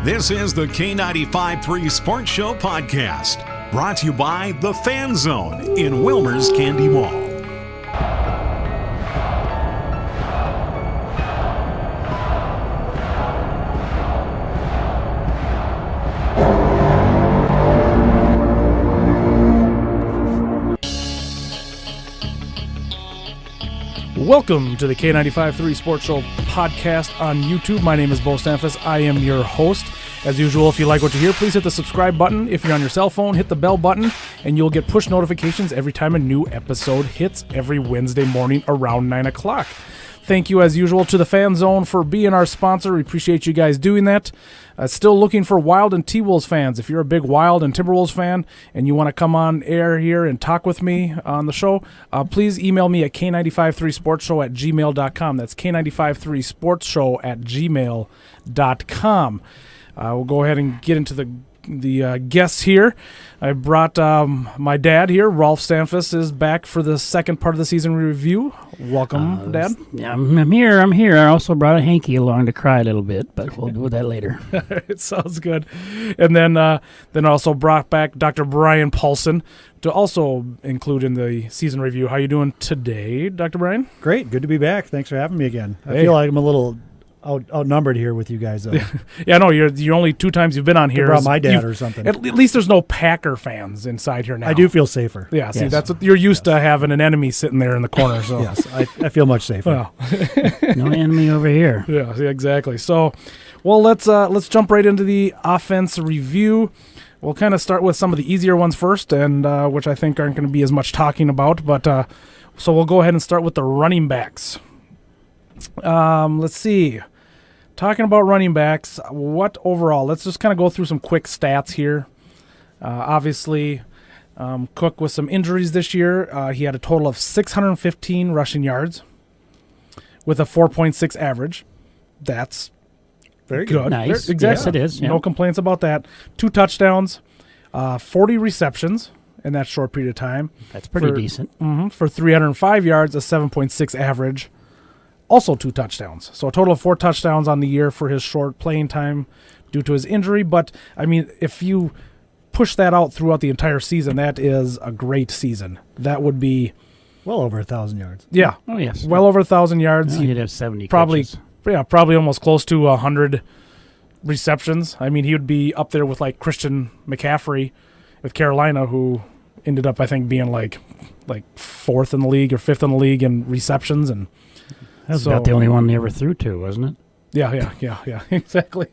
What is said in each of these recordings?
This is the K95.3 Sports Show podcast, brought to you by the Fan Zone in Wilmer's Candy Mall. Welcome to the K95.3 Sports Show podcast on YouTube. My name is Beau. I am your host. As usual, if you like what you hear, please hit the subscribe button. If you're on your cell phone, hit the bell button, and you'll get push notifications every time a new episode hits every Wednesday morning around 9 o'clock. Thank you, as usual, to the Fan Zone for being our sponsor. We appreciate you guys doing that. Still looking for Wild and T-Wolves fans. If you're a big Wild and Timberwolves fan and you want to come on air here and talk with me on the show, please email me at k953sportshow@gmail.com. That's k953sportshow@gmail.com. We'll go ahead and get into the guests here. I brought my dad here. Rolf Standfuss is back for the second part of the season review. Welcome, Dad. Yeah, I'm here. I also brought a hanky along to cry a little bit, but we'll do that later. It sounds good. And then also brought back Dr. Brian Paulson to also include in the season review. How you doing today, Dr. Brian? Great. Good to be back. Thanks for having me again. I feel like I'm a little outnumbered here with you guys, though. Yeah, no, you're only two times you've been on here. Brought my dad or something. At least there's no Packer fans inside here now. I do feel safer. Yeah, see, that's what you're used to, having an enemy sitting there in the corner. So yes, I feel much safer. Well. No enemy over here. Yeah, exactly. So, well, let's jump right into the offense review. We'll kind of start with some of the easier ones first, and which I think aren't going to be as much talking about. But so we'll go ahead and start with the running backs. Let's see. Talking about running backs, what overall? Let's just kind of go through some quick stats here. Obviously, Cook with some injuries this year. He had a total of 615 rushing yards with a 4.6 average. That's very good. Nice. Exactly. Yes, it is. No complaints about that. 2 touchdowns, 40 receptions in that short period of time. That's pretty decent. For 305 yards, a 7.6 average. Also 2 touchdowns. So a total of 4 touchdowns on the year for his short playing time due to his injury. But, I mean, if you push that out throughout the entire season, that is a great season. That would be... well over 1,000 yards. Yeah. Oh, yes. Well over 1,000 yards. Well, he'd have 70 probably, catches. Yeah, probably almost close to 100 receptions. I mean, he would be up there with, like, Christian McCaffrey with Carolina, who ended up, I think, being, like 4th in the league or 5th in the league in receptions, and... That was about the only one they ever threw to, wasn't it? Yeah, exactly.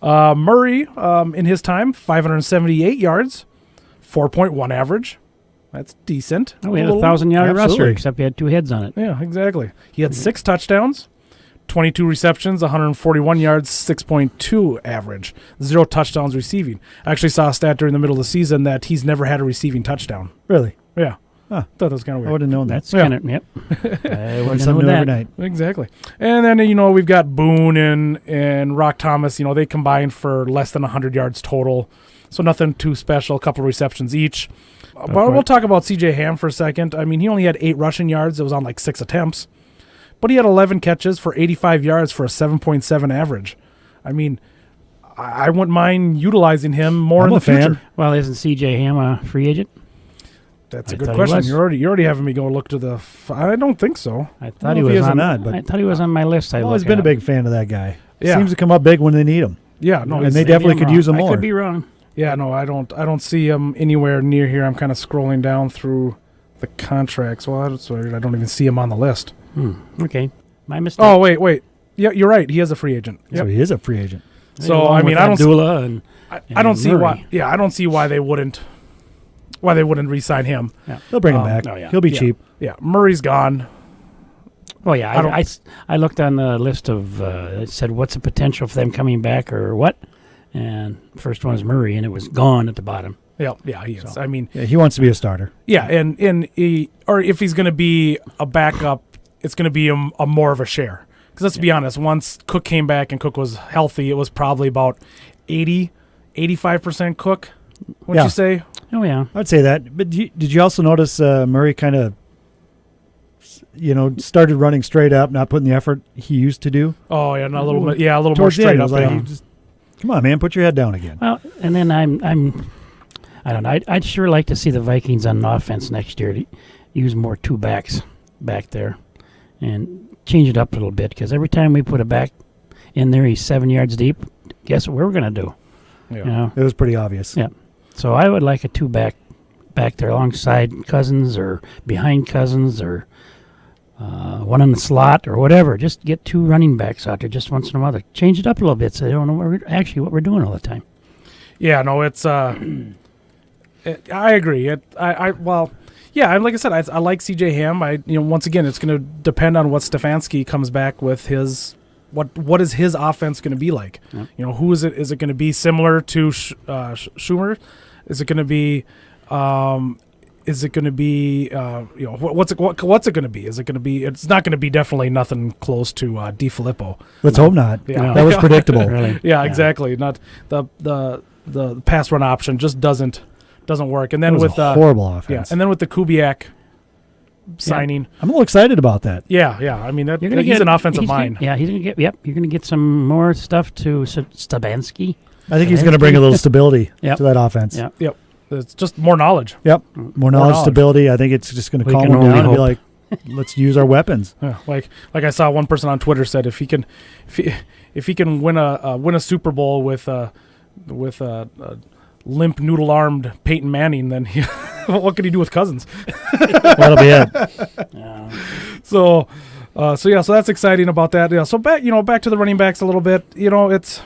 Murray, in his time, 578 yards, 4.1 average. That's decent. Oh, we had a 1,000-yard rusher, except he had 2 heads on it. Yeah, exactly. He had 6 touchdowns, 22 receptions, 141 yards, 6.2 average, 0 touchdowns receiving. I actually saw a stat during the middle of the season that he's never had a receiving touchdown. Really? Yeah. Huh. Thought that was kind of weird. I would have known that. That's kind of, yep. I would have known that. Overnight. Exactly. And then, we've got Boone and Rock Thomas. They combined for less than 100 yards total. So nothing too special, a couple receptions each. But we'll talk about C.J. Ham for a second. I mean, he only had 8 rushing yards. It was on 6 attempts. But he had 11 catches for 85 yards for a 7.7 average. I mean, I wouldn't mind utilizing him more in the future. Well, isn't C.J. Ham a free agent? That's a good question. You're already having me go look to the. I don't think so. I thought he was on. But I thought he was on my list. I've always been a big fan of that guy. Yeah. Seems to come up big when they need him. Yeah, no, and they definitely could use him more. I could be wrong. Yeah, no, I don't see him anywhere near here. I'm kind of scrolling down through the contracts. Well, that's weird. I don't even see him on the list. Okay, my mistake. Oh, wait. Yeah, you're right. He is a free agent. Yep. So he is a free agent. So I mean, I don't see Murray. why. Yeah, I don't see why they wouldn't. Why they wouldn't re-sign him? Yeah. They'll bring him back. He'll be cheap. Yeah, Murray's gone. Oh yeah, I looked on the list of. It said, "What's the potential for them coming back, or what?" And first one was Murray, and it was gone at the bottom. Yeah, he is. I mean, he wants to be a starter. Yeah, and if he's going to be a backup, it's going to be a more of a share. Because let's be honest, once Cook came back and Cook was healthy, it was probably about 85% Cook. Wouldn't you say? Oh, yeah. I'd say that. But did you also notice Murray kind of, started running straight up, not putting the effort he used to do? Oh, yeah, a little bit. Yeah, a little more Towards straight up. Like, Come on, man, put your head down again. Well, and then I don't know. I'd sure like to see the Vikings on offense next year to use more two backs back there and change it up a little bit, because every time we put a back in there, he's 7 yards deep. Guess what we're going to do? Yeah. You know? It was pretty obvious. Yeah. So I would like a two back there alongside Cousins or behind Cousins, or one in the slot or whatever. Just get two running backs out there just once in a while. Change it up a little bit so they don't know what we're doing all the time. Yeah, no, it's I agree. Yeah, like I said, I like CJ Ham. Once again, it's going to depend on what Stefanski comes back with. His what is his offense going to be like? Yep. Who is it? Is it going to be similar to Schumer? Is it going to be? Is it going to be? What's it going to be? Is it going to be? It's not going to be definitely nothing close to DiFilippo. Let's hope not. Yeah. That was predictable. Really? Yeah, exactly. Not the pass run option just doesn't work. And then with a horrible offense. Yeah, and then with the Kubiak signing, I'm a little excited about that. Yeah. I mean, he's an offensive mind. He's going to get. Yep, you're going to get some more stuff to Stefanski. I think he's going to bring a little stability Yep. to that offense. Yep. It's just more knowledge. Yep. More knowledge, stability. I think it's just going to calm him down and be like, let's use our weapons. Yeah, like I saw one person on Twitter said if he can win a Super Bowl with a limp noodle armed Peyton Manning, then what could he do with Cousins? That'll be it. Yeah. So that's exciting about that. Yeah. So back to the running backs a little bit. It's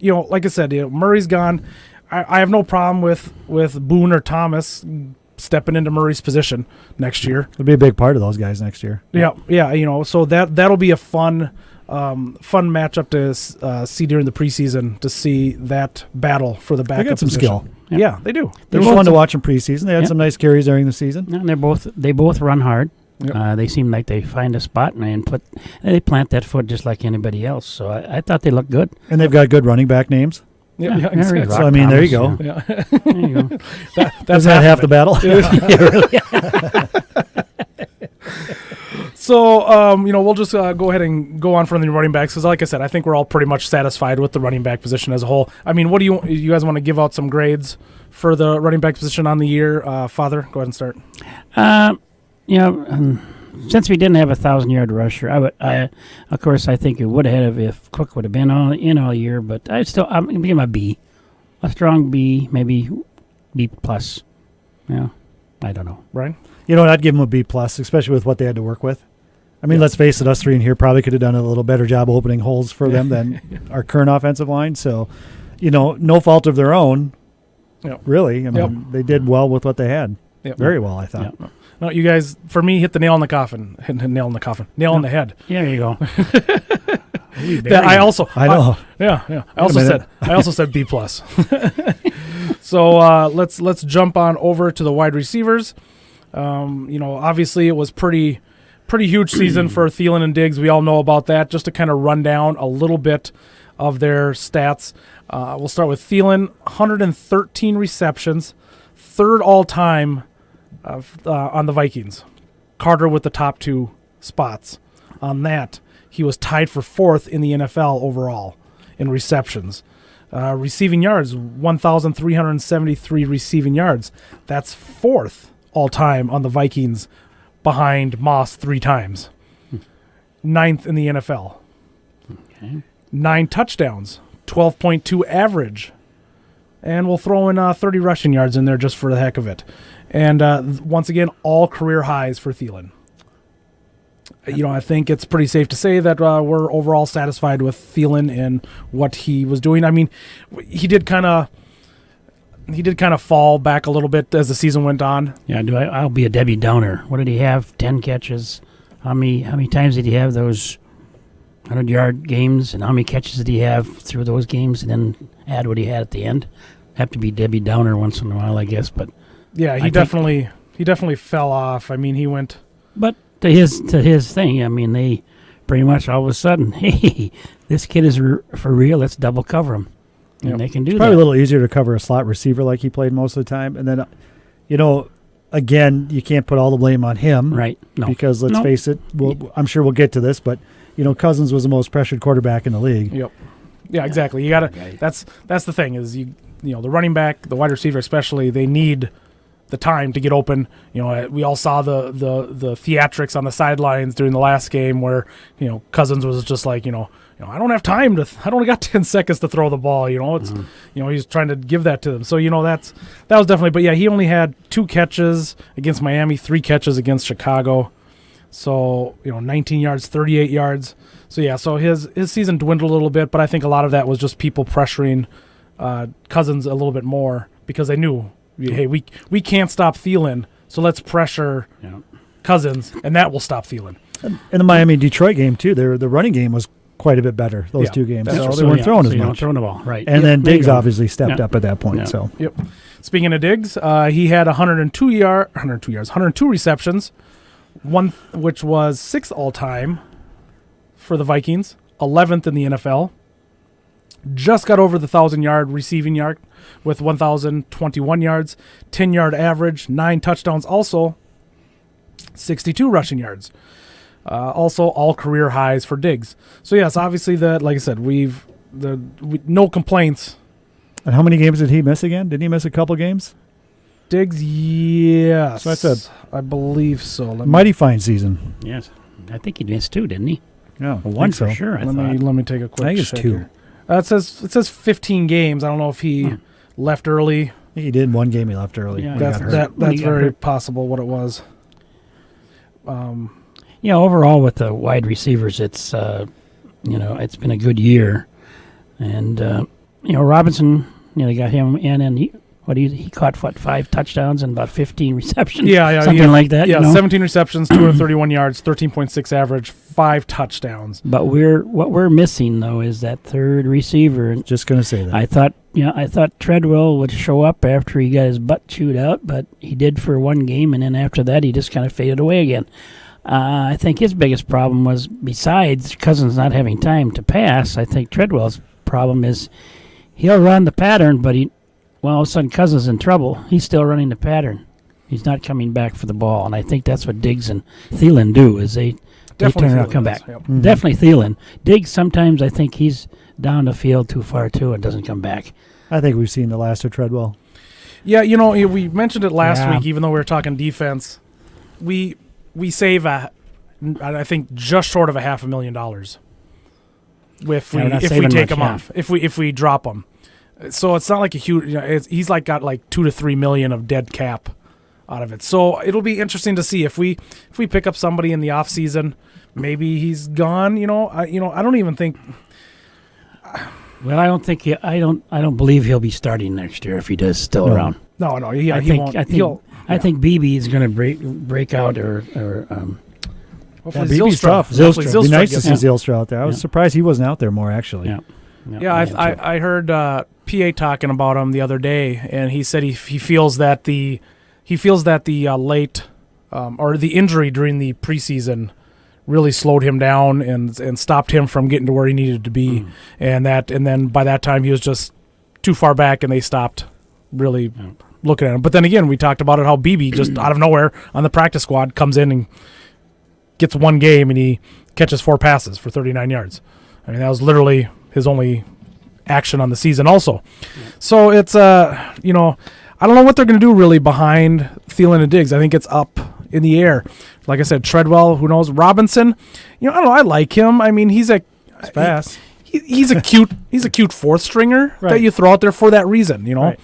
like I said, Murray's gone. I have no problem with Boone or Thomas stepping into Murray's position next year. It'll be a big part of those guys next year. Yeah. So that'll be a fun matchup to see during the preseason, to see that battle for the backup. They got some position. skill. Yeah, they do. It was fun to watch in preseason. They had some nice carries during the season. Yeah, and they both run hard. Yep. They seem like they find a spot and they plant that foot just like anybody else. So I thought they looked good. And they've got good running back names. Yeah, Murray, exactly. So, I mean, there you go. Yeah. There you go. That's half the battle. So, we'll just go ahead and go on from the running backs, because, like I said, I think we're all pretty much satisfied with the running back position as a whole. I mean, what do you guys want to give out some grades for the running back position on the year? Father, go ahead and start. Since we didn't have a 1,000-yard rusher, of course, I think it would have if Cook would have been all year. But I'm going to give him a B, a strong B, maybe B plus. Yeah, I don't know. Brian? I'd give him a B plus, especially with what they had to work with. I mean, let's face it, us three in here probably could have done a little better job opening holes for them than our current offensive line. So, no fault of their own, really. I mean, they did well with what they had. Very well, I thought. Yep. No, you guys, for me, hit the nail in the coffin. Nail in the head. Yeah, there you go. I know. I also said B plus. So let's jump on over to the wide receivers. Obviously it was pretty huge season for Thielen and Diggs. We all know about that. Just to kind of run down a little bit of their stats. We'll start with Thielen, 113 receptions, third all time on the Vikings. Carter with the top two spots on that. He was tied for fourth in the NFL overall in receptions. Receiving yards, 1,373 receiving yards. That's fourth all-time on the Vikings, behind Moss 3 times. Ninth in the NFL. Okay. 9 touchdowns, 12.2 average. And we'll throw in 30 rushing yards in there just for the heck of it. And once again, all career highs for Thielen. I think it's pretty safe to say that we're overall satisfied with Thielen and what he was doing. I mean, he did kind of fall back a little bit as the season went on. Yeah, I'll be a Debbie Downer. What did he have? 10 catches. How many times did he have those 100-yard games, and how many catches did he have through those games, and then add what he had at the end? Have to be Debbie Downer once in a while, I guess. But yeah, he definitely fell off. I mean, he went. But to his thing, I mean, they pretty much all of a sudden, hey, this kid is for real. Let's double cover him, and they can do that. Probably a little easier to cover a slot receiver like he played most of the time, and then, again, you can't put all the blame on him, right? No, because let's face it. I'm sure we'll get to this, but Cousins was the most pressured quarterback in the league. Yep. Yeah, exactly. You gotta. That's the thing is you know the running back, the wide receiver especially, they need the time to get open. You know, we all saw the theatrics on the sidelines during the last game where you know Cousins was just like I don't have time I don't got 10 seconds to throw the ball. You know, it's he's trying to give that to them. So that was definitely. But yeah, he only had 2 catches against Miami, 3 catches against Chicago. So 19 yards, 38 yards. So yeah, so his season dwindled a little bit, but I think a lot of that was just people pressuring Cousins a little bit more because they knew, hey, we can't stop Thielen, so let's pressure Cousins, and that will stop Thielen. In the Miami-Detroit game too, the running game was quite a bit better. Those 2 games, so they weren't throwing as much. Throwing the ball, right? And then Diggs obviously stepped up at that point. Yeah. So Speaking of Diggs, he had 102 receptions, one which was 6th all time for the Vikings, 11th in the NFL. Just got over the 1,000-yard receiving yard with 1,021 yards, 10-yard average, 9 touchdowns, also 62 rushing yards. Also, all career highs for Diggs. So yes, obviously like I said, no complaints. And how many games did he miss again? Didn't he miss a couple games? Diggs, yes. So I believe so. Mighty fine season. Yes, I think he missed 2, didn't he? Yeah, one for sure. Let me take a quick. I think it's check 2. Here. It says 15 games. I don't know if he left early. He did one game. He left early. Yeah, that's very possible. What it was. Overall with the wide receivers, it's it's been a good year, and Robinson, they got him in, and he caught 5 touchdowns and about 15 receptions, something like that. Yeah, 17 receptions, 231 yards, 13.6 average, 5 touchdowns. But what we're missing though is that third receiver. Just gonna say that. I thought Treadwell would show up after he got his butt chewed out, but he did for one game, and then after that he just kind of faded away again. I think his biggest problem was, besides Cousins not having time to pass, I think Treadwell's problem is he'll run the pattern, but all of a sudden Cousins in trouble. He's still running the pattern. He's not coming back for the ball, and I think that's what Diggs and Thielen do, is they turn around and come back. Yep. Mm-hmm. Definitely Thielen. Diggs, sometimes I think he's down the field too far, too, and doesn't come back. I think we've seen the last of Treadwell. Yeah, we mentioned it last week, even though we were talking defense. We save I think just short of $500,000 if we take him off, if we drop him. So it's not like a huge. He's got like $2 to $3 million of dead cap out of it. So it'll be interesting to see if we pick up somebody in the off season. Maybe he's gone. I don't even think. Well, I don't believe he'll be starting next year if he does still around. No, he won't. I think BB is going to break out or BB's tough. It'd be nice to see Zylstra out there. I was surprised he wasn't out there more, actually. I heard PA talking about him the other day, and he said he feels that the late or the injury during the preseason really slowed him down and stopped him from getting to where he needed to be, and then by that time he was just too far back, and they stopped really looking at him. But then again, we talked about it, how BB just out of nowhere on the practice squad comes in and gets one game and he catches 4 passes for 39 yards. I mean, that was literally his only action on the season also. So it's I don't know what they're going to do really behind Thielen and Diggs. I think it's up in the air. Like I said, Treadwell, who knows? Robinson, I don't know, I like him. I mean, he's fast. He's a cute fourth stringer that you throw out there for that reason, Right.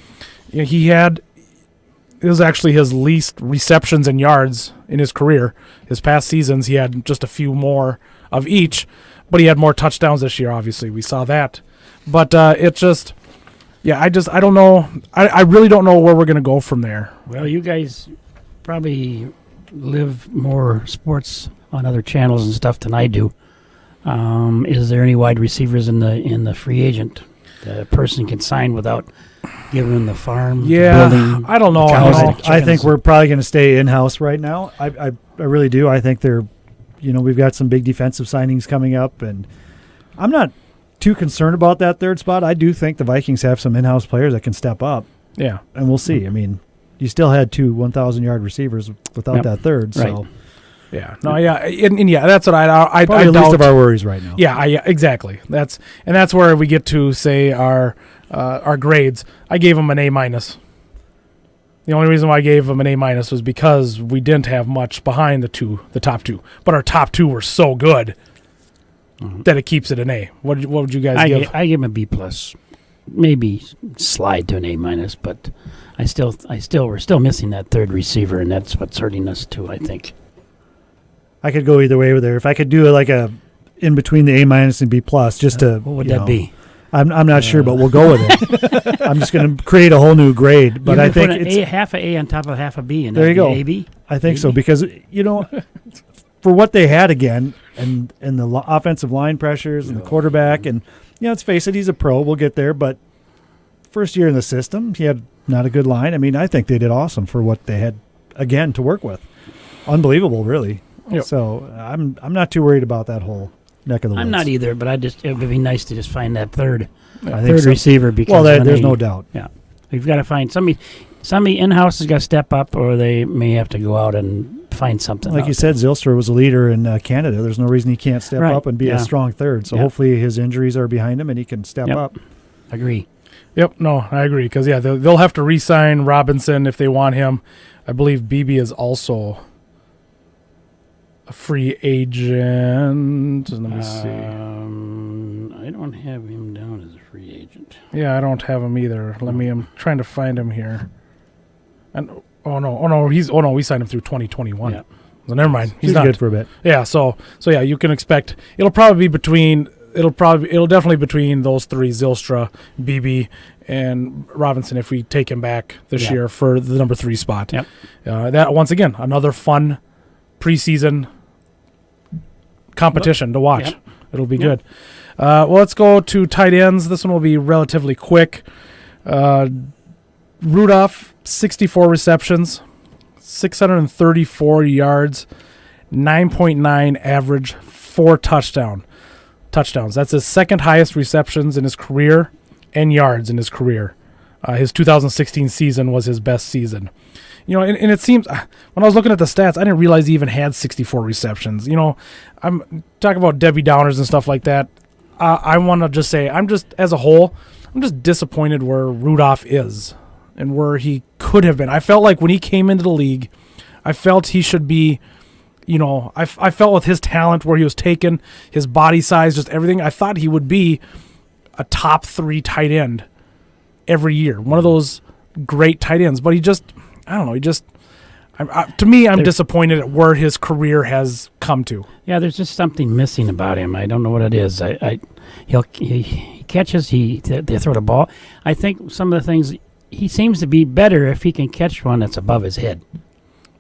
It was actually his least receptions and yards in his career. His past seasons, he had just a few more of each, but he had more touchdowns this year, obviously. We saw that. But it's just, I don't know. I really don't know where we're going to go from there. Well, you guys probably live more sports on other channels and stuff than I do. Is there any wide receivers in the free agent that a person can sign without giving them the farm? Yeah, I don't know. I think we're probably going to stay in-house right now. I really do. I think we've got some big defensive signings coming up, and I'm not too concerned about that third spot. I do think the Vikings have some in-house players that can step up. Yeah, and we'll see. I mean, you still had 2 1,000-yard receivers without that third, so Yeah. No. Yeah. And yeah, that's what I Probably the doubt. least of our worries right now. Yeah. Exactly. That's where we get to say our grades. I gave him an A-. The only reason why I gave him an A- was because we didn't have much behind the top two. But our top two were so good that it keeps it an A. What would you guys give? I give him a B+. Maybe slide to an A-, but we're still missing that third receiver, and that's what's hurting us too, I think. I could go either way with there. If I could do like a in between the A- and B+, just to What would that be? I'm not sure, but we'll go with it. I'm just going to create a whole new grade, but I think put it's half a A on top of half a B, and there you go. A-B? I think so because for what they had again, and the offensive line pressures and the quarterback, and let's face it, he's a pro. We'll get there, but first year in the system, he had not a good line. I mean, I think they did awesome for what they had again to work with. Unbelievable, really. Yep. So I'm not too worried about that whole neck of the woods. I'm not either, but it would be nice to just find that third I think so. receiver. Because well, there's no doubt. Yeah, we've got to find somebody in-house has got to step up, or they may have to go out and find something. Like you said, Zylstra was a leader in Canada. There's no reason he can't step up and be a strong third. So hopefully his injuries are behind him and he can step up. Agree. Yep. No, I agree because they'll have to re-sign Robinson if they want him. I believe BB is also a free agent. Let me see. I don't have him down as a free agent. Yeah, I don't have him either. I'm trying to find him here. And we signed him through 2021. Yeah. So never mind. He's not good for a bit. Yeah, so yeah, you can expect it'll definitely between those three, Zylstra, BB, and Robinson if we take him back this year for the number 3 spot. Yep. That once again, another fun preseason competition to watch. Yep. It'll be good. Well, let's go to tight ends. This one will be relatively quick. Rudolph, 64 receptions, 634 yards, 9.9 average, 4 touchdowns. That's his second highest receptions in his career and yards in his career. His 2016 season was his best season. And it seems when I was looking at the stats, I didn't realize he even had 64 receptions. I'm talking about Debbie Downers and stuff like that. I want to just say, as a whole, I'm just disappointed where Rudolph is and where he could have been. I felt like when he came into the league, I felt he should be, I felt with his talent where he was taken, his body size, just everything, I thought he would be a top 3 tight end every year. One of those great tight ends. But he just, I don't know, to me, I'm disappointed at where his career has come to. Yeah, there's just something missing about him. I don't know what it is. He catches, they throw the ball. I think some of the things, he seems to be better if he can catch one that's above his head.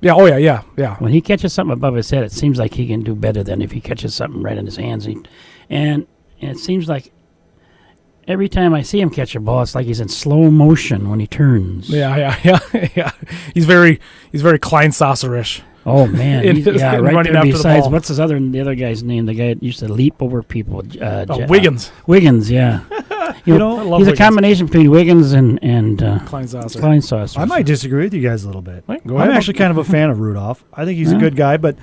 Yeah, oh yeah. When he catches something above his head, it seems like he can do better than if he catches something right in his hands. And it seems like every time I see him catch a ball, it's like he's in slow motion when he turns. Yeah. He's very Klein-Saucer-ish. Oh man, right running there after besides, the ball. what's the other guy's name? The guy that used to leap over people. Wiggins. Wiggins, yeah. He's Wiggins. a combination between Wiggins and Klein-Saucer. Klein-Saucer. I might disagree with you guys a little bit. Right, go I'm ahead. actually kind of a fan of Rudolph. I think he's a good guy, but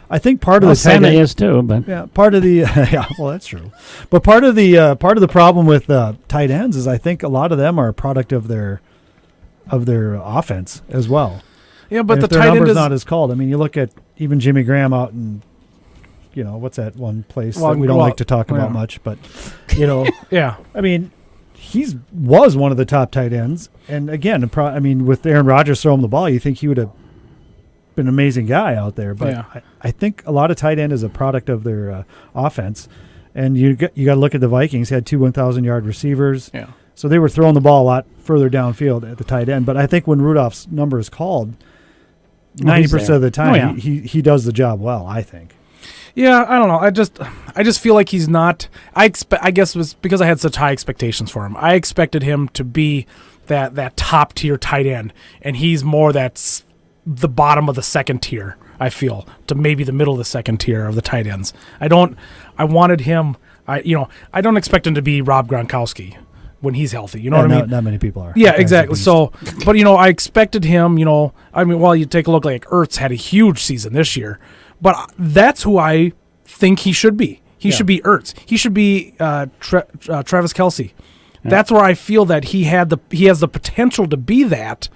I think part of the tight Santa end is too, but part of the well, that's true. But part of the problem with tight ends is I think a lot of them are a product of their offense as well. Yeah, but and the if their tight end number's is not as called. I mean, you look at even Jimmy Graham out in, what's that one place that we don't like to talk about much, but yeah. I mean, was one of the top tight ends, and again, with Aaron Rodgers throwing the ball, you think he would have been an amazing guy out there. But I think a lot of tight end is a product of their offense, and you got to look at the Vikings. Had 2 1,000-yard receivers. Yeah. So they were throwing the ball a lot further downfield at the tight end. But I think when Rudolph's number is called, 90% of the time, he does the job well, I think. Yeah, I don't know. I just feel like he's not. I guess it was because I had such high expectations for him. I expected him to be that top tier tight end, and he's more that's the bottom of the second tier. I feel to maybe the middle of the second tier of the tight ends. I wanted him. I don't expect him to be Rob Gronkowski when he's healthy. You know what I mean? Not many people are. Yeah, exactly. So, but I expected him. You take a look, like Ertz had a huge season this year, But that's who I think he should be. He should be Ertz. He should be Travis Kelce. Yeah. That's where I feel that he has the potential to be that,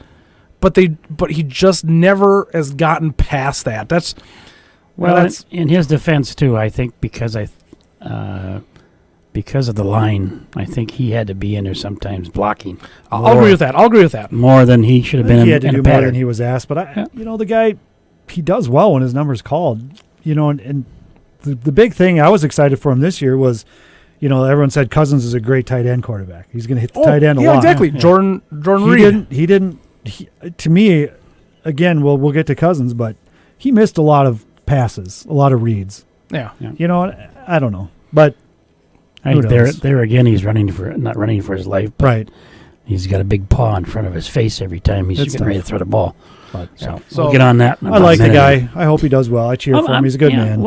but he just never has gotten past that. That's in his defense too. I think because of the line, I think he had to be in there sometimes blocking. I'll agree with that. More than he should have been. He had to do more than he was asked. But the guy, he does well when his number's called. And the big thing I was excited for him this year was, everyone said Cousins is a great tight end quarterback. He's going to hit the tight end a lot. Yeah, exactly. Yeah. Jordan Reed. He didn't. To me, again, we'll get to Cousins, but he missed a lot of passes, a lot of reads. Yeah. I don't know, but I think there again, he's not running for his life, but right. He's got a big paw in front of his face every time he's getting ready to throw the ball. So we'll get on that. I like the guy. I hope he does well. I cheer for him. He's a good man.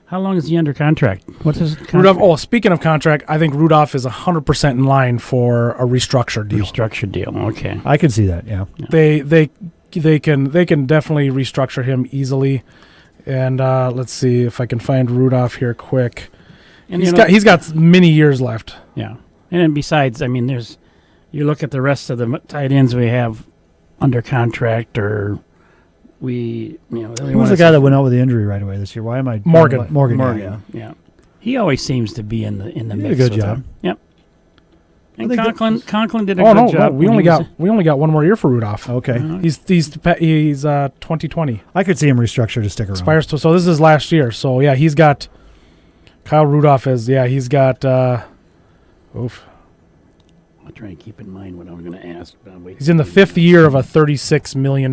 How long is he under contract? What's his contract? Rudolph, speaking of contract, I think Rudolph is 100% in line for a restructured deal. Restructured deal. Okay. I can see that. Yeah. They can definitely restructure him easily. And let's see if I can find Rudolph here quick. And he's got many years left. Yeah. And then besides, you look at the rest of the tight ends we have under contract, or who was the guy that went out with the injury right away this year? Why am I Morgan? Yeah. He always seems to be in the he mix. did a good job. Yep. And Conklin did a good job. We only got one more year for Rudolph. Okay. He's 2020. I could see him restructure to stick around. So this is last year. So yeah, he's got Kyle Rudolph he's got oof. I'll try and keep in mind what I'm going to ask. He's in the 5th year of a $36 million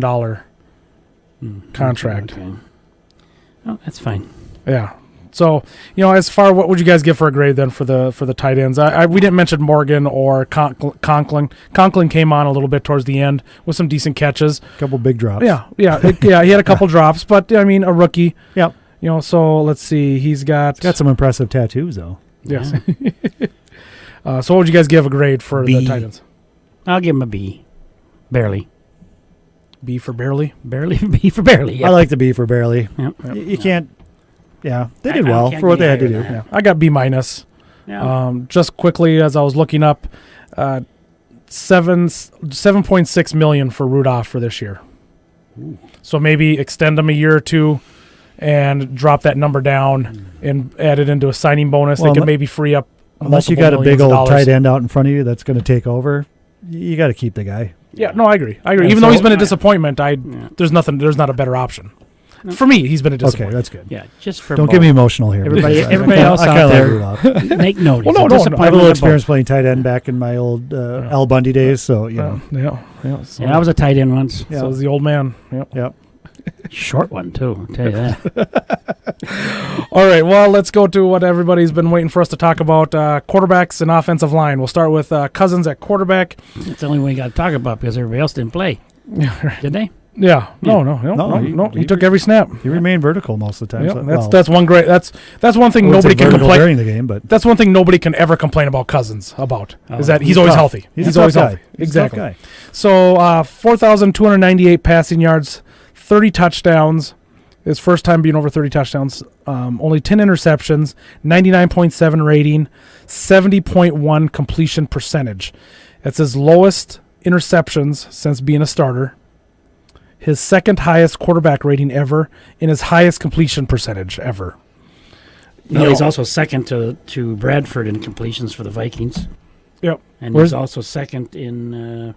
contract. Okay. Oh, that's fine. Yeah. So, as far, what would you guys give for a grade then for the tight ends? We didn't mention Morgan or Conklin. Conklin came on a little bit towards the end with some decent catches. A couple big drops. Yeah. He had a couple drops, but a rookie. Yep. So let's see. He's got some impressive tattoos though. Yes. So what would you guys give a grade for the tight ends? I'll give him a B. Barely. B for barely? Barely. B for barely. Yep. I like the B for barely. Yep. You can't. Yeah, they did well for what they had to do. Yeah. I got B minus. Yeah. Just quickly, as I was looking up, $7.6 million for Rudolph for this year. Ooh. So maybe extend them a year or two and drop that number down and add it into a signing bonus. They can maybe free up. Unless you got a big old tight end out in front of you that's going to take over, you got to keep the guy. Yeah, no, I agree. Even though he's been a disappointment, there's not a better option. No. For me, he's been a disappointment. Okay, that's good. Yeah, just for Don't get me emotional here. Everybody else out there, make note. Well, I have a little experience playing tight end back in my old Al Bundy days, so Yeah, I was a tight end once. Yeah. So was the old man. Yep. Short one too. I'll tell you that. All right. Well, let's go to what everybody's been waiting for us to talk about: quarterbacks and offensive line. We'll start with Cousins at quarterback. That's the only one you got to talk about because everybody else didn't play. Did they? Yeah. No. He took every snap. He remained vertical most of the time. Yeah, that's one great. That's one thing nobody can complain during the game, but that's one thing nobody can ever complain about Cousins about is that he's always healthy. He's always healthy. Exactly. Guy. So 4,298 passing yards, 30 touchdowns. His first time being over 30 touchdowns. Only 10 interceptions, 99.7 rating, 70.1 completion percentage. That's his lowest interceptions since being a starter. His second highest quarterback rating ever, and his highest completion percentage ever. He's also second to Bradford in completions for the Vikings. Yep. And he's also second to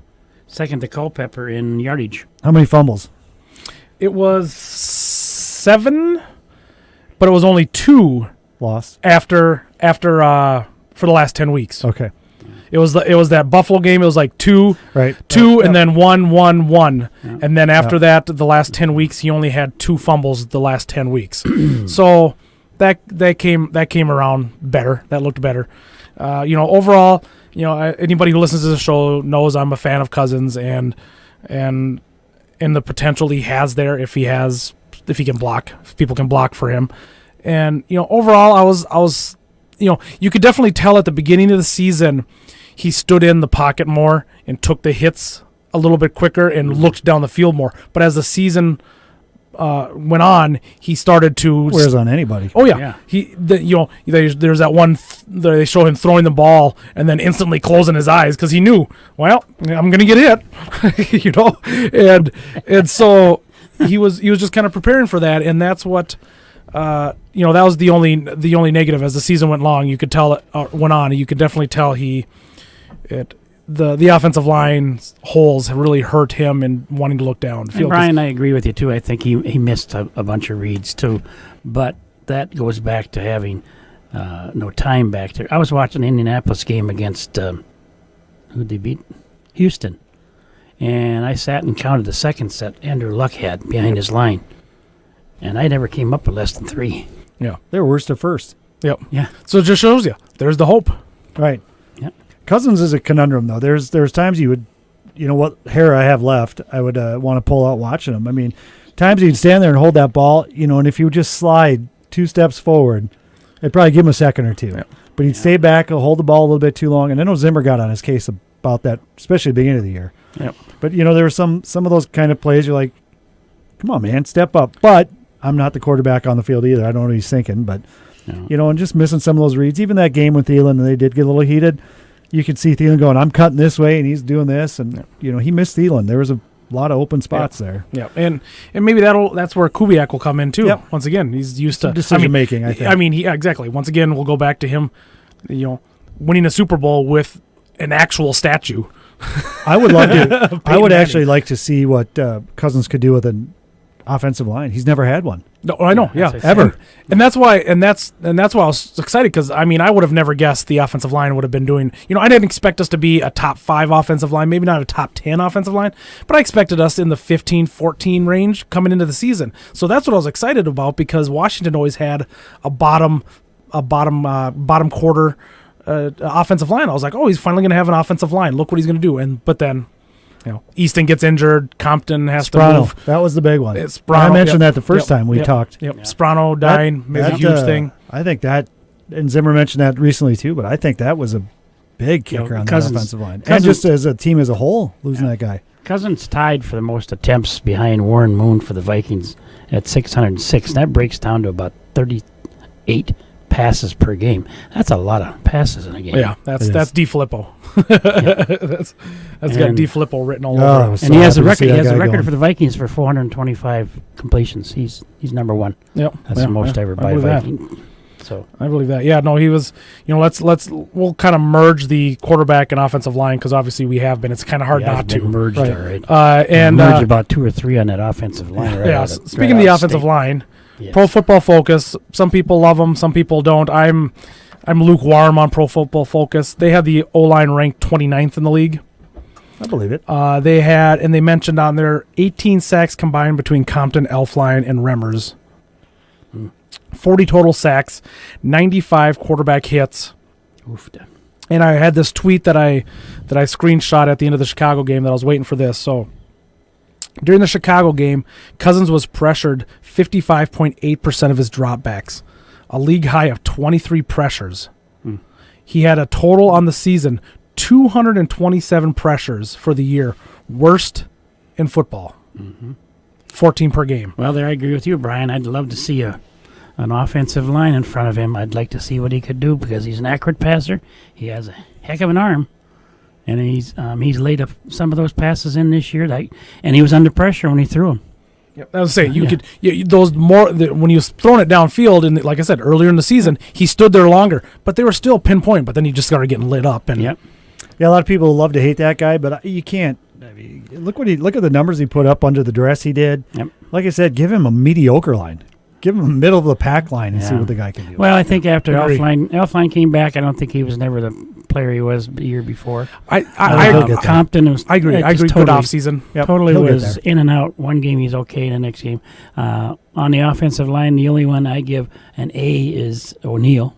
Culpepper in yardage. How many fumbles? It was 7, but it was only 2 lost after for the last 10 weeks. Okay. It was that Buffalo game. It was like 2, right? 2, and then 1, 1, 1, yeah. And then after that, the last 10 weeks, he only had 2 fumbles the last 10 weeks. So that came around better. That looked better. Overall, anybody who listens to the show knows I'm a fan of Cousins and the potential he has there if he can block, if people can block for him. And overall, I was you could definitely tell at the beginning of the season he stood in the pocket more and took the hits a little bit quicker and looked down the field more. But as the season went on, he started to Wears on anybody. Oh yeah, there's that one. They show him throwing the ball and then instantly closing his eyes because he knew, well, I'm gonna get hit, and so he was just kind of preparing for that, and that's what. That was the only negative as the season went along. You could tell it went on. You could definitely tell the offensive line holes have really hurt him in wanting to look down. And Brian, I agree with you too. I think he missed a bunch of reads too, but that goes back to having no time back there. I was watching the Indianapolis game against who'd they beat? Houston, and I sat and counted the seconds that Andrew Luck had behind his line. And I never came up with less than 3. Yeah. They were worst at first. Yep. Yeah. So it just shows you. There's the hope. Right. Yep. Cousins is a conundrum, though. There's times you would, what hair I have left, I would want to pull out watching him. I mean, times he'd stand there and hold that ball, and if you would just slide 2 steps forward, it'd probably give him a second or 2. Yep. But he'd stay back, he'll hold the ball a little bit too long. And I know Zimmer got on his case about that, especially at the beginning of the year. Yep. But, there were some of those kind of plays you're like, come on, man, step up. But I'm not the quarterback on the field either. I don't know what he's thinking, but and just missing some of those reads. Even that game with Thielen, and they did get a little heated. You could see Thielen going, "I'm cutting this way," and he's doing this, and he missed Thielen. There was a lot of open spots there. Yeah, and maybe that's where Kubiak will come in too. Yep. Once again, he's used to decision making. I think. Exactly. Once again, we'll go back to him, winning a Super Bowl with an actual statue. I would love to. I would actually like to see what Cousins could do with an offensive line. He's never had one. No, I know. Yeah, ever. And that's why. And that's why I was excited because I would have never guessed the offensive line would have been doing. I didn't expect us to be a top 5 offensive line, maybe not a top 10 offensive line, but I expected us in the 15-14 range coming into the season. So that's what I was excited about because Washington always had a bottom quarter offensive line. I was like, oh, he's finally going to have an offensive line. Look what he's going to do. But then. Easton gets injured. Compton has to move. That was the big one. Sprono, I mentioned that the first time we talked. Yep. Sprono dying made a huge thing. I think that, and Zimmer mentioned that recently too, but I think that was a big kicker on the offensive line. And just as a team as a whole, losing that guy. Cousins tied for the most attempts behind Warren Moon for the Vikings at 606. That breaks down to about 38 passes per game. That's a lot of passes in a game. Yeah, that's DeFilippo. That's got DeFilippo written all over it. And he has a record. He has a record for the Vikings for 425 completions. He's number 1. Yep, that's the most ever by a Viking. So I believe that. Yeah, no, he was. We'll kind of merge the quarterback and offensive line because obviously we have been. It's kind of hard not to merge. Right. All right. And merged about 2 or 3 on that offensive line. Right. Yeah. Speaking of the offensive line. Yes. Pro Football Focus. Some people love them. Some people don't. I'm lukewarm on Pro Football Focus. They had the O-line ranked 29th in the league. I believe it. They mentioned on there 18 sacks combined between Compton, Elflein, and Remmers. 40 total sacks, 95 quarterback hits. Oof. And I had this tweet that I screenshot at the end of the Chicago game that I was waiting for this. So during the Chicago game, Cousins was pressured 55.8% of his dropbacks, a league high of 23 pressures. He had a total on the season 227 pressures for the year, worst in football. 14 per game. Well, there I agree with you, Brian. I'd love to see an offensive line in front of him. I'd like to see what he could do because he's an accurate passer. He has a heck of an arm. And he's laid up some of those passes in this year, and he was under pressure when he threw them. Yep. I was saying when he was throwing it downfield, and like I said earlier in the season, he stood there longer, but they were still pinpoint. But then he just started getting lit up. And yeah, a lot of people love to hate that guy, but you can't. I mean, look at the numbers he put up under the dress he did. Yep. Like I said, give him a mediocre line. Give him a middle of the pack line and see what the guy can do. Well, I think after Elflein came back, I don't think he was never the player he was the year before. Compton was. I agree. Totally, good off season. Totally was in and out. One game he's okay. The next game, on the offensive line, the only one I give an A is O'Neal.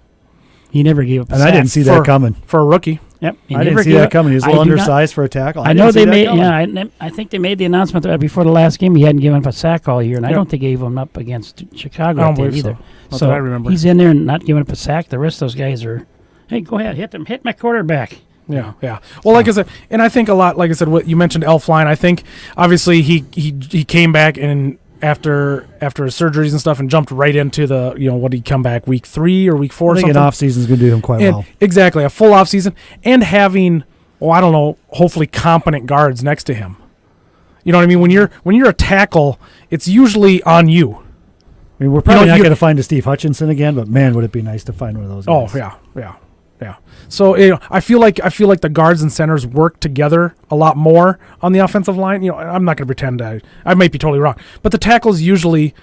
He never gave up a sack. I didn't see that coming for a rookie. Yep, I didn't see that coming. He was a little undersized for a tackle. I know they made. Yeah, I think they made the announcement that before the last game he hadn't given up a sack all year, and I don't think they gave him up against Chicago either. So I remember. He's in there and not giving up a sack. The rest of those guys are, hey, go ahead, hit my quarterback. Yeah. Well, like I said, and I think a lot. Like I said, what you mentioned, Elflein. I think obviously he came back and after his surgeries and stuff, and jumped right into the what did he come back week 3 or week 4? I think something? an off season's going to do him quite well. Exactly, a full off season, and having I don't know, hopefully competent guards next to him. You know what I mean? When you're a tackle, it's usually on you. I mean, we're probably not going to find a Steve Hutchinson again, but man, would it be nice to find one of those guys. Oh yeah. So I feel like the guards and centers work together a lot more on the offensive line. I'm not going to pretend I might be totally wrong, but the tackles usually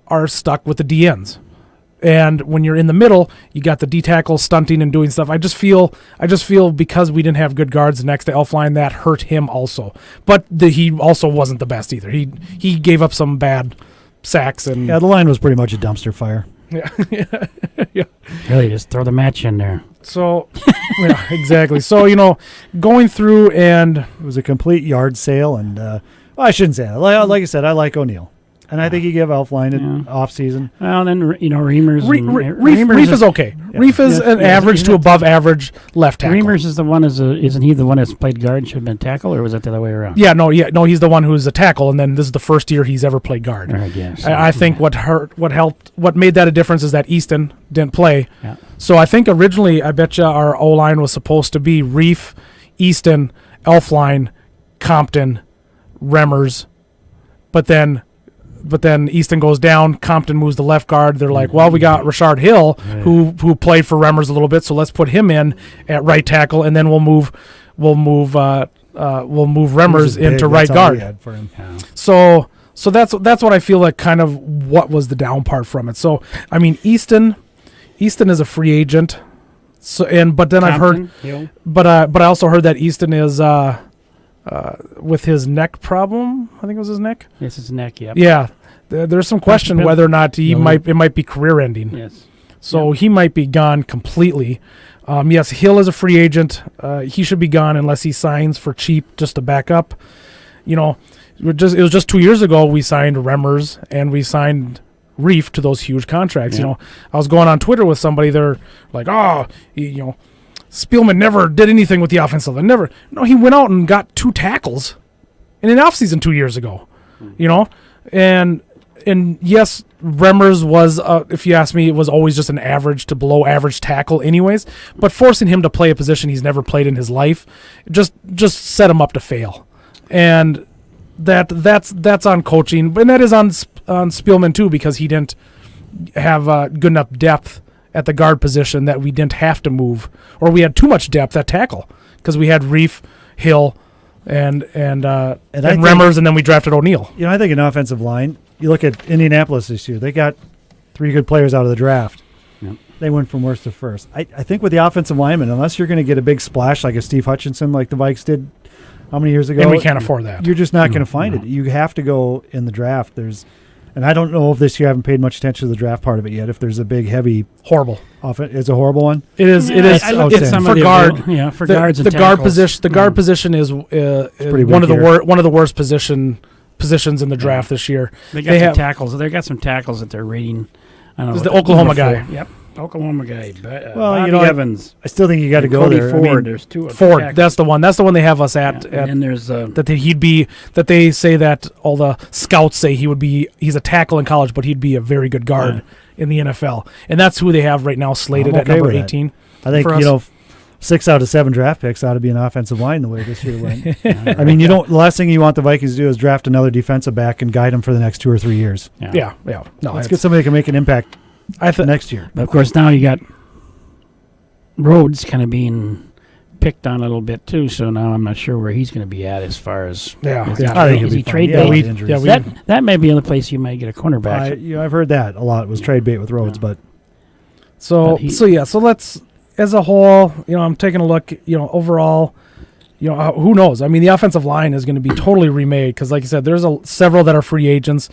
are stuck with the DNs, and when you're in the middle, you got the D tackle stunting and doing stuff. I just feel because we didn't have good guards next to Elflein, that hurt him also. But he also wasn't the best either. He gave up some bad sacks, and the line was pretty much a dumpster fire. Yeah. Really, just throw the match in there. So, yeah, exactly. So, going through, and it was a complete yard sale, and I shouldn't say that. Like I said, I like O'Neill, and I think you give Elflein an off season. Well, then Reimers. Reef is okay. Yeah. Reef is an average to above average left tackle. Reimers is the one. Isn't he the one that's played guard and should have been tackle, or was that the other way around? No, he's the one who's a tackle, and then this is the first year he's ever played guard. I guess. I think what made that a difference is that Easton didn't play. Yeah. So I think originally, I bet you our O-line was supposed to be Reef, Easton, Elflein, Compton, Remmers, but then Easton goes down. Compton moves the left guard. They're like, well, we got Rashard Hill, who played for Remmers a little bit, so let's put him in at right tackle, and then we'll move Remmers into right guard. So that's what I feel like kind of what was the down part from it. So I mean, Easton is a free agent. So but then Compton, I've heard, Hill. But I also heard that Easton is with his neck problem. I think it was his neck. Yes, his neck. Yep. Yeah. There's some question whether or not it might be career ending. Yes. So he might be gone completely. Yes, Hill is a free agent. He should be gone unless he signs for cheap just to back up. It was just 2 years ago we signed Remmers and we signed Reef to those huge contracts. Yeah. I was going on Twitter with somebody. They're like, Spielman never did anything with the offensive line. Never. No, he went out and got 2 tackles in an offseason 2 years ago. And yes, Remmers was, if you ask me, it was always just an average to below average tackle anyways. But forcing him to play a position he's never played in his life just set him up to fail. And that's on coaching, and that is on Spielman too, because he didn't have good enough depth at the guard position that we didn't have to move, or we had too much depth at tackle because we had Reef, Hill, and Remmers, and then we drafted O'Neill. I think an offensive line. You look at Indianapolis this year; they got 3 good players out of the draft. Yep. They went from worst to first. I think with the offensive lineman, unless you're going to get a big splash like a Steve Hutchinson, like the Vikes did how many years ago, and we can't afford that. You're just not going to find it. You have to go in the draft. And I don't know if this year I haven't paid much attention to the draft part of it yet. If there's a big, heavy, horrible offense, it's a horrible one. It is. I looked at some for of the guard. For guards and the guard tackles. position. The guard position is one of the worst positions in the draft this year. They got some tackles. They got some tackles that they're rating. I don't know. The Oklahoma guy. Yep. Oklahoma guy. Well, Bobby Evans. I still think you got to go Cody there. Ford. There's 2. Ford. That's the one. That's the one they have us at. And then there's that they say that all the scouts say he's a tackle in college, but he'd be a very good guard in the NFL, and that's who they have right now slated at number 18. I think 6 out of 7 draft picks ought to be an offensive line the way this year went. I mean, the last thing you want the Vikings to do is draft another defensive back and guide him for the next 2 or 3 years. Yeah. No, let's get somebody that can make an impact next year. But of course, now you got Rhodes kind of being picked on a little bit too. So now I'm not sure where he's going to be at as far as is he trade bait? That may be another place you might get a cornerback. I've heard that a lot was trade bait with Rhodes, but so let's, as a whole, I'm taking a look. Overall, who knows? I mean, the offensive line is going to be totally remade because, like you said, there's several that are free agents.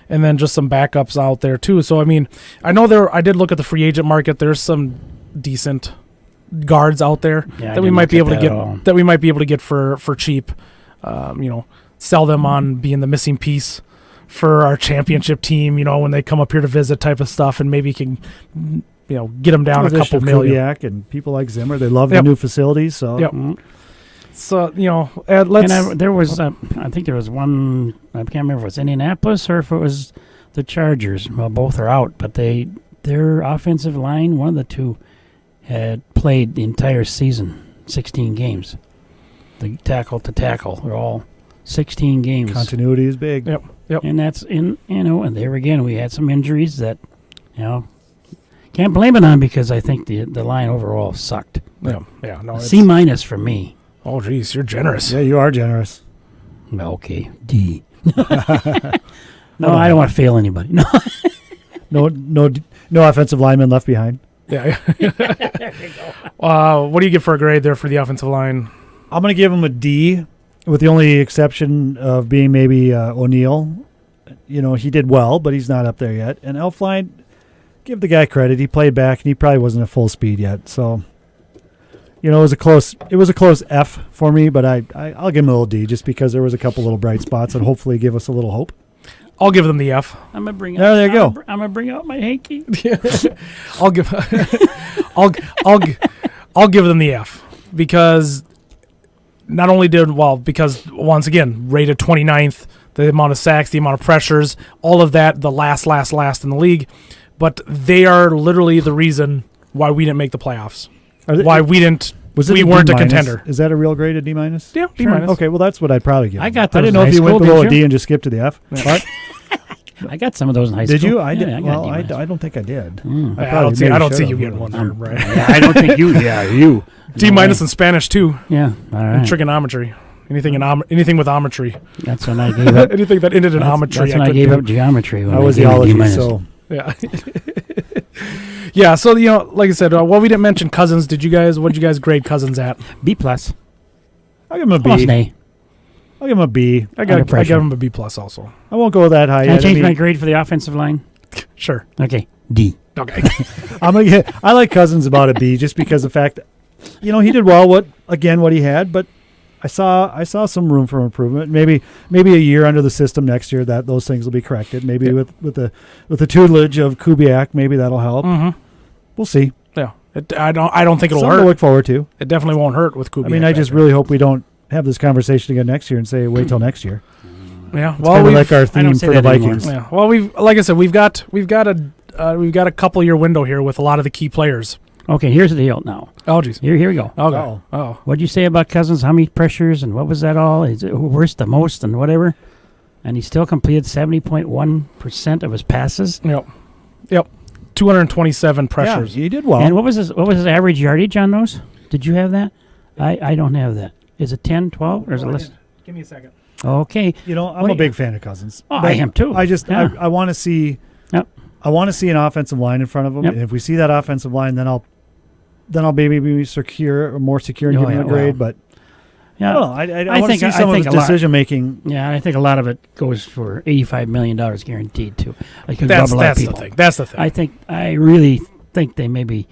And then just some backups out there too. So I mean, I know I did look at the free agent market. There's some decent guards out there that we might be able to get for cheap. Sell them on being the missing piece for our championship team. When they come up here to visit, type of stuff, and maybe can get them down a couple million. And people like Zimmer, they love the new facilities. So So let's. There was, I think there was one. I can't remember if it was Indianapolis or if it was the Chargers. Well, both are out, but their offensive line, one of the two, had played the entire season, 16 games. The tackle to tackle, they're all 16 games. Continuity is big. Yep. And that's and there again we had some injuries that, can't blame it on because I think the line overall sucked. Yeah. No. C- for me. Oh, geez, you're generous. Yeah, you are generous. Okay, D. No, I don't want to fail anybody. No. No offensive lineman left behind. Yeah. What do you get for a grade there for the offensive line? I'm going to give him a D, with the only exception of being maybe O'Neal. He did well, but he's not up there yet. And Elfline, give the guy credit. He played back, and he probably wasn't at full speed yet. So, it was a close F for me, but I'll give him a little D just because there was a couple little bright spots that hopefully give us a little hope. I'll give them the F. I'm gonna bring. There you go. I'm gonna bring out my hanky. I'll give them the F because not only because once again rated 29th, the amount of sacks, the amount of pressures, all of that, the last in the league, but they are literally the reason why we didn't make the playoffs. Why we didn't. We weren't a contender. Is that a real grade, a D minus? Yeah, D minus. Okay, well that's what I'd probably give. I I didn't know if you went below a D and just skipped to the F. What? I got some of those in high school. Did you? I Yeah, did. I got Well, D I minus. don't think I did. I don't see you getting one there, right? Yeah, I don't think you. Yeah, you. D minus in Spanish too. Yeah, all And right. trigonometry. Anything with ometry. That's when I gave up. Anything that ended in ometry. That's when I gave up geometry. When I was gave it D theology, minus. so Yeah. Yeah, so like I said, we didn't mention Cousins. What did you guys grade Cousins at? B plus. I'll give him a B. Almost an A. I'll give him a B. I Under give pressure. him a B plus also. I won't go that high Can I yet. change my grade for the offensive line? Sure. Okay, D. Okay. I like Cousins about a B just because of the fact, he did well. What he had, but I saw some room for improvement. Maybe a year under the system next year that those things will be corrected. Maybe with the tutelage of Kubiak, maybe that'll help. Mm-hmm. We'll see. Yeah. I don't think it'll Something hurt. to look forward to. It definitely won't hurt with Kubiak. I just really hope we don't have this conversation again next year and say wait till next year. Yeah. It's kind of like our I don't theme say for the that anymore. Vikings. Yeah. Well, like I said, we've got a couple year window here with a lot of the key players. Okay, here's the deal now. Oh, geez. Here we go. Okay. Oh. What'd you say about Cousins? How many pressures and what was that all? Is it worst, the most, and whatever? And he still completed 70.1% of his passes. Yep. 227 pressures. Yeah, he did well. And what was his average yardage on those? Did you have that? I don't have that. Is it 10, 12, or is it less? Give me a second. Okay. I'm a big fan of Cousins. Oh, But I am too. I just Yeah. I want to see. Yep. I want to see an offensive line in front of him, Yep. and if we see that offensive line, then I'll maybe be more secure and Oh, give him yeah, a grade. well. But Yeah. I don't know. I want to see some of his decision making. Yeah, I think a lot of it goes for $85 million guaranteed too. I could That's rub a lot of the people. thing. That's the thing. I really think they maybe.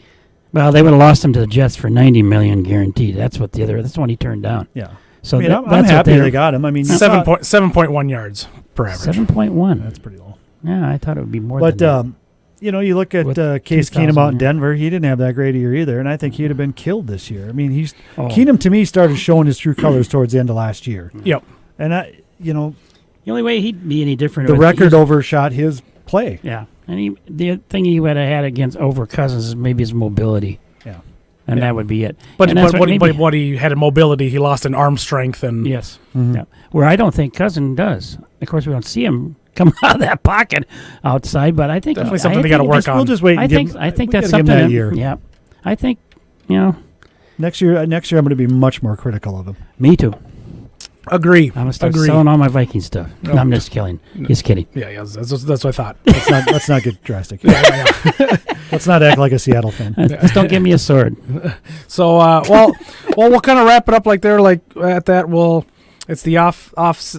Well, they would have lost him to the Jets for $90 million guaranteed. That's what that's the one he turned down. Yeah. So I'm that's happy what they got him. 7.1 yards per average. 7.1. That's pretty low. Yeah, I thought it would be more But than you look at With Case 2,000, Keenum out in yeah. Denver. He didn't have that great a year either, and I think he'd have been killed this year. I mean, Oh. Keenum to me started showing his true colors towards the end of last year, Yep. and The only way he'd be any different. the was record he's- overshot his play. Yeah, and the thing he would have had against over Cousins is maybe his mobility. Yeah. And that would be it. But And that's what he had in mobility, he lost in arm strength and Yes. Mhm. Yeah. Where I don't think Cousin does. Of course, we don't see him come out of that pocket outside, but I think Definitely something they gotta work on. We'll just wait. I And think we that's gotta give him something. that year. Yeah. I think Next year, I'm going to be much more critical of him. me too. agree. I'm gonna start Agree. selling all my Viking stuff. No. No, I'm just kidding. Just kidding. Yeah, that's what I thought. Let's not get drastic. Yeah. Let's not act like a Seattle fan. Just don't give me a sword. So, we'll kind of wrap it up like at that. It's the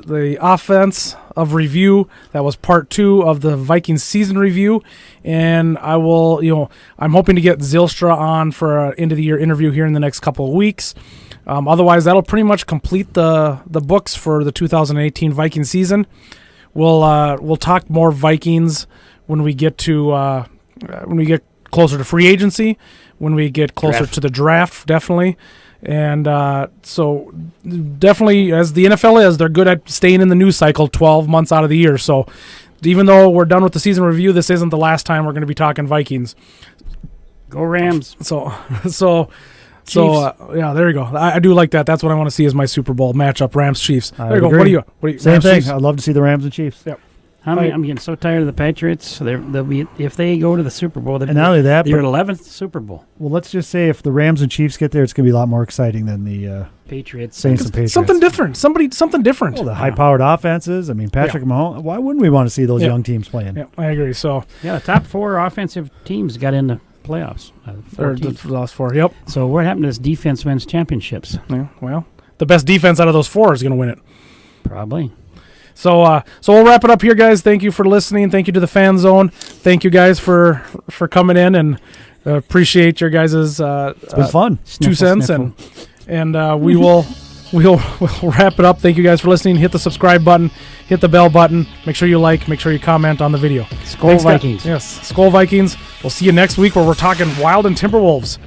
the offense of review. That was part 2 of the Vikings season review, and I will, I'm hoping to get Zylstra on for an end of the year interview here in the next couple of weeks. Otherwise, that'll pretty much complete the books for the 2018 Viking season. We'll talk more Vikings when we get closer to free agency, when we get closer to the draft, definitely. And so definitely, as the NFL is, they're good at staying in the news cycle 12 months out of the year. So even though we're done with the season review, this isn't the last time we're going to be talking Vikings. Go Rams. So yeah, there you go. I do like that. That's what I want to see as my Super Bowl matchup, Rams-Chiefs. There you go. Agree. What do you Same Rams, thing. Chiefs? I'd love to see the Rams and Chiefs. Yep. I'm getting so tired of the Patriots. They'll be, if they go to the Super Bowl, And not only that, their but 11th Super Bowl. well, let's just say if the Rams and Chiefs get there, it's going to be a lot more exciting than the Patriots. Saints and Patriots. Something different. Something different. Well, the high-powered offenses. I mean, Patrick Mahomes. Why wouldn't we want to see those young teams playing? Yeah, I agree. So Yeah, the top 4 offensive teams got in the playoffs. or the last 4. Yep. So what happened to this defense wins championships? Yeah. Well, the best defense out of those 4 is going to win it. Probably. So we'll wrap it up here, guys. Thank you for listening. Thank you to the Fan Zone. Thank you guys for coming in, and appreciate your guys' It's been fun. 2 cents, and we'll wrap it up. Thank you guys for listening. Hit the subscribe button, hit the bell button. Make sure you like. Make sure you comment on the video. Skol Vikings. Yes, Skol Vikings. We'll see you next week where we're talking Wild and Timberwolves.